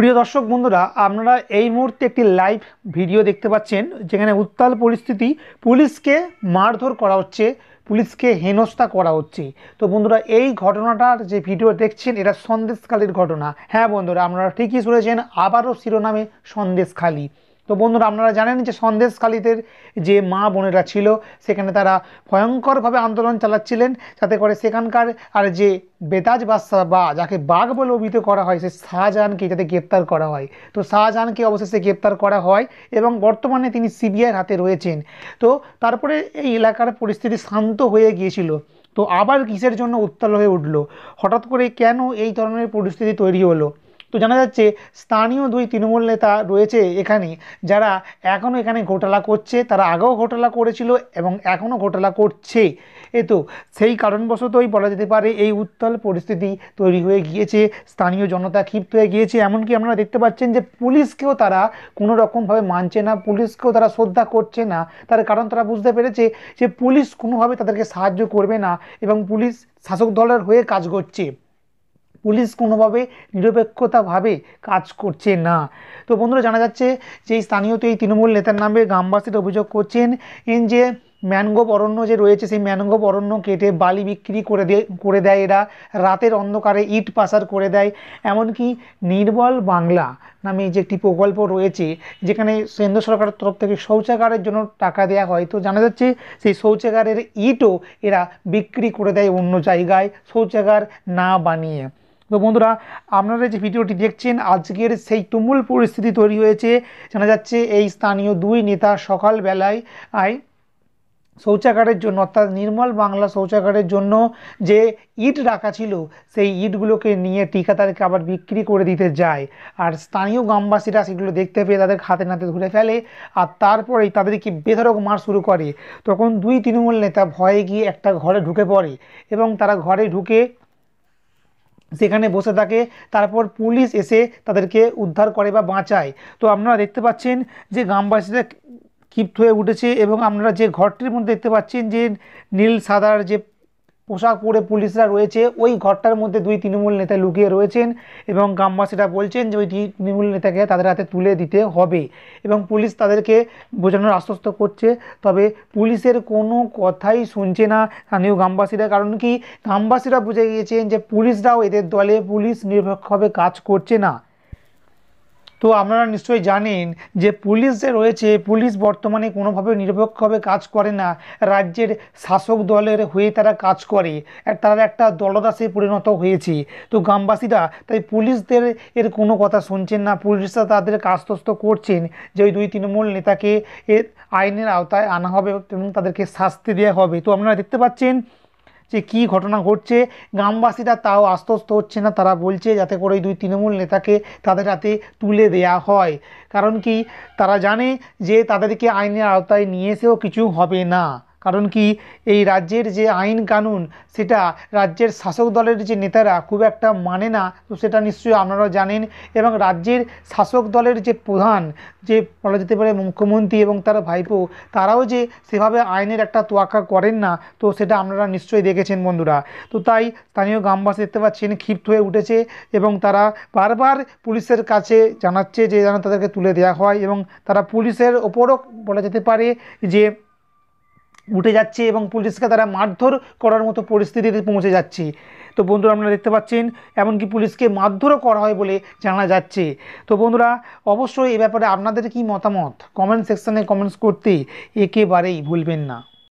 প্রিয় দর্শক বন্ধুরা, আপনারা এই মুহূর্তে একটি লাইভ ভিডিও দেখতে পাচ্ছেন যেখানে উত্তাল পরিস্থিতি। পুলিশকে মারধর করা হচ্ছে, পুলিশকে হেনস্থা করা হচ্ছে। তো বন্ধুরা, এই ঘটনাটার যে ভিডিও দেখছেন এটা সন্দেশখালির ঘটনা। হ্যাঁ বন্ধুরা, আপনারা ঠিকই শুনেছেন, আবারও শিরোনামে সন্দেশখালি। তো বন্ধুরা, আপনারা জানেন যে সন্দেশখালিতে যে মা বোনেরা ছিল সেখানে তারা ভয়ঙ্করভাবে আন্দোলন চালাচ্ছিলেন যাতে করে সেখানকার আর যে বেতাজ বাদশা বা যাকে বাঘ বলে অভিহিত করা হয় সে শাহজাহানকে যাতে গ্রেপ্তার করা হয়। তো শাহজাহানকে অবশেষে গ্রেপ্তার করা হয় এবং বর্তমানে তিনি সিবিআইয়ের হাতে রয়েছেন। তো তারপরে এই এলাকার পরিস্থিতি শান্ত হয়ে গিয়েছিল। তো আবার কিসের জন্য উত্তাল হয়ে উঠলো, হঠাৎ করে কেন এই ধরনের পরিস্থিতি তৈরি হলো? তো জানা যাচ্ছে স্থানীয় দুই তৃণমূল নেতা রয়েছে এখানে, যারা এখনও এখানে ঘোটালা করছে। তারা আগেও ঘোটালা করেছিল এবং এখনও ঘোটালা করছে। তো সেই কারণবশতই বলা যেতে পারে এই উত্তাল পরিস্থিতি তৈরি হয়ে গিয়েছে, স্থানীয় জনতা ক্ষিপ্ত হয়ে গিয়েছে। এমনকি আপনারা দেখতে পাচ্ছেন যে পুলিশকেও তারা কোনো রকমভাবে মানছে না, পুলিশকেও তারা শ্রদ্ধা করছে না। তার কারণ তারা বুঝতে পেরেছে যে পুলিশ কোনোভাবে তাদেরকে সাহায্য করবে না এবং পুলিশ শাসক দলের হয়ে কাজ করছে, পুলিশ কোনোভাবে নিরপেক্ষতাভাবে কাজ করছে না। তো বন্ধুরা, জানা যাচ্ছে যে স্থানীয় এই তৃণমূল নেতার নামে গ্রামবাসীরা অভিযোগ করছেন যে ম্যানগ্রোভ অরণ্য যে রয়েছে সেই ম্যানগ্রোভ অরণ্য কেটে বালি বিক্রি করে দেয় এরা, রাতের অন্ধকারে ইট পাচার করে দেয়। এমনকি নির্মল বাংলা নামে যে একটি প্রকল্প রয়েছে যেখানে কেন্দ্র সরকারের তরফ থেকে শৌচাগারের জন্য টাকা দেওয়া হয়, তো জানা যাচ্ছে সেই শৌচাগারের ইটও এরা বিক্রি করে দেয় অন্য জায়গায়, শৌচাগার না বানিয়ে। তো বন্ধুরা, আপনারা যে ভিডিওটি দেখছেন আজকের সেই তুমুল পরিস্থিতি তৈরি হয়েছে। জানা যাচ্ছে এই স্থানীয় দুই নেতা সকালবেলায় শৌচাগারের জন্য, অর্থাৎ নির্মল বাংলা শৌচাগারের জন্য যে ইট রাখা ছিল সেই ইটগুলোকে নিয়ে ঠিকাদারকে আবার বিক্রি করে দিতে যায়। আর স্থানীয় গ্রামবাসীরা সেগুলো দেখতে পেয়ে তাদের হাতে নাতে ধরে ফেলে আর তারপরেই তাদেরকে বেধড়ক মার শুরু করে। তখন দুই তৃণমূল নেতা ভয়ে গিয়ে একটা ঘরে ঢুকে পড়ে এবং তারা ঘরে ঢুকে সেখানে বসে থাকে। তারপর পুলিশ এসে তাদেরকে উদ্ধার করে বা বাঁচায়। তো আপনারা দেখতে পাচ্ছেন যে গ্রামবাসীরা ক্ষিপ্ত হয়ে উঠেছে এবং আপনারা যে ঘরটির মধ্যে দেখতে পাচ্ছেন যে নীল সাদার যে পোশাক পরে পুলিশরা রয়েছে, ওই ঘরটার মধ্যে দুই তৃণমূল নেতা লুকিয়ে রয়েছেন এবং গ্রামবাসীরা বলছেন যে ওই তৃণমূল নেতাকে তাদের হাতে তুলে দিতে হবে এবং পুলিশ তাদেরকে বোঝানোর আশ্বস্ত করছে। তবে পুলিশের কোনো কথাই শুনছে না স্থানীয় গ্রামবাসীরা। কারণ কি, গ্রামবাসীরা বুঝে গিয়েছেন যে পুলিশরাও এদের দলে, পুলিশ নিরপেক্ষভাবে কাজ করছে না। তো আপনারা নিশ্চয়ই জানেন যে পুলিশ যে রয়েছে, পুলিশ বর্তমানে কোনোভাবে নিরপেক্ষভাবে কাজ করে না, রাজ্যের শাসক দলের হয়ে তারা কাজ করে, তারা একটা দলদাসে পরিণত হয়েছে। তো গ্রামবাসীরা তাই পুলিশদের কোনো কথা শুনছেন না, পুলিশরা তাদেরকে আশ্বস্ত করছেন যে ওই দুই তৃণমূল নেতাকে আইনের আওতায় আনা হবে এবং তাদেরকে শাস্তি দেওয়া হবে। তো আপনারা দেখতে পাচ্ছেন যে কী ঘটনা ঘটছে। গ্রামবাসীরা তাও আশ্বস্ত হচ্ছে না, তারা বলছে যাতে করে ওই দুই তৃণমূল নেতাকে তাদের হাতে তুলে দেয়া হয়। কারণ কি, তারা জানে যে তাদেরকে আইনের আওতায় নিয়ে এসেও কিছু হবে না। কারণ কি, এই রাজ্যের যে আইন কানুন সেটা রাজ্যের শাসক দলের যে নেতারা খুব একটা মানে না, তো সেটা নিশ্চয়ই আপনারাও জানেন। এবং রাজ্যের শাসক দলের যে প্রধান, যে বলা যেতে পারে মুখ্যমন্ত্রী এবং তার ভাইপো, তারাও যে সেভাবে আইনের একটা তোয়াক্কা করেন না, তো সেটা আপনারা নিশ্চয়ই দেখেছেন বন্ধুরা। তো তাই স্থানীয় গ্রামবাসী দেখতে পাচ্ছেন ক্ষিপ্ত হয়ে উঠেছে এবং তারা বারবার পুলিশের কাছে জানাচ্ছে যে যেন তাদেরকে তুলে দেওয়া হয় এবং তারা পুলিশের ওপরও বলা যেতে পারে যে উঠে যাচ্ছে এবং পুলিশকে তারা মারধর করার মতো পরিস্থিতিতে পৌঁছে যাচ্ছে। তো বন্ধুরা, আপনারা দেখতে পাচ্ছেন এমনকি পুলিশকে মারধরও করা হয় বলে জানা যাচ্ছে। তো বন্ধুরা, অবশ্যই এ ব্যাপারে আপনাদের কি মতামত কমেন্ট সেকশানে কমেন্টস করতে একেবারেই ভুলবেন না।